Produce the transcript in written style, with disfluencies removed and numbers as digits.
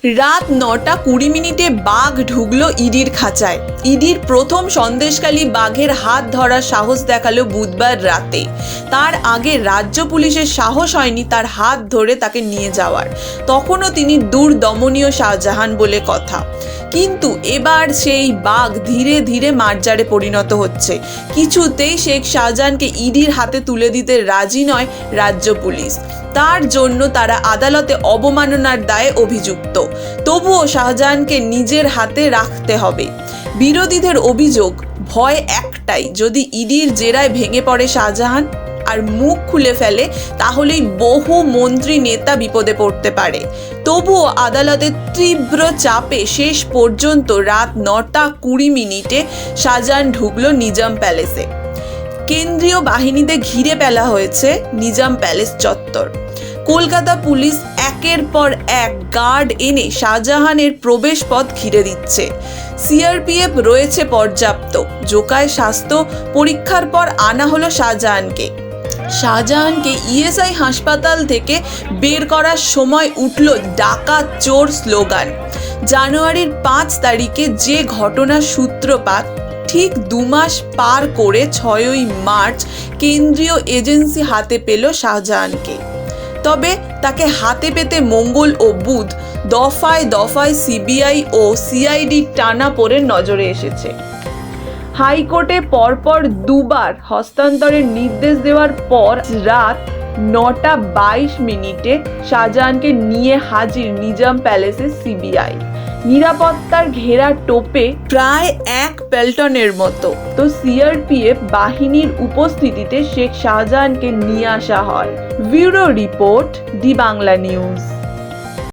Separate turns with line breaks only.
রাত 9:20 বাঘ ঢুকলো ইডির খাঁচায়। ইডির প্রথম সন্দেশখালী বাঘের হাত ধরার সাহস দেখালো বুধবার রাতে। তার আগে রাজ্য পুলিশের সাহস হয়নি তার হাত ধরে তাকে নিয়ে যাওয়ার। তখনও তিনি দুর্দমনীয় শাহজাহান বলে কথা। কিন্তু এবার সেই বাঘ ধীরে ধীরে মার্জারে পরিণত হচ্ছে। কিছুতেই শেখ শাহজাহানকে ইডির হাতে তুলে দিতে রাজি নয় রাজ্য পুলিশ। তার জন্য তারা আদালতে অবমাননার দায়ে অভিযুক্ত। তবুও শাহজাহানকে নিজের হাতে রাখতে হবে। বিরোধীদের অভিযোগ, ভয় একটাই, যদি ইডির জেরায় ভেঙে পড়ে শাহজাহান আর মুখ খুলে ফেলে তাহলেই বহু মন্ত্রী নেতা বিপদে পড়তে পারে। তবুও আদালতের তীব্র চাপে শেষ পর্যন্ত রাত 9:20 শাহজাহান ঢুকলো নিজাম প্যালেসে। কেন্দ্রীয় বাহিনীতে ঘিরে ফেলা হয়েছে নিজাম প্যালেস চত্বর। কলকাতা পুলিশ একের পর এক গার্ড এনে শাহজাহানের প্রবেশ পথ ঘিরে দিচ্ছে। সিআরপিএফ রয়েছে পর্যাপ্ত। জোকায় স্বাস্থ্য পরীক্ষার পর আনা হলো শাহজাহানকে ইএসআই হাসপাতাল থেকে বের করার সময় উঠল ডাকাত চোর স্লোগান। জানুয়ারির 5 তারিখে যে ঘটনার সূত্রপাত, ঠিক 2 মাস পার করে 6ই মার্চ কেন্দ্রীয় এজেন্সি হাতে পেল শাহজাহানকে। তবে তাকে হাতে পেতে মঙ্গল ও বুধ দফায় দফায় সিবিআই ও সিআইডি টানাপোড়েন নজরে এসেছে। হাইকোর্টে পরপর 2 বার হস্তান্তরের নির্দেশ দেওয়ার পর রাত 9:22 শাহজাহানকে নিয়ে হাজির নিজাম প্যালেসের সিবিআই। নিরাপত্তার ঘেরা টোপে প্রায় 1 প্যাল্টনের মতো। তো সিআরপিএফ বাহিনীর উপস্থিতিতে শেখ শাহজাহানকে নিয়ে আসা হয়। ব্যুরো রিপোর্ট, দি বাংলা নিউজ।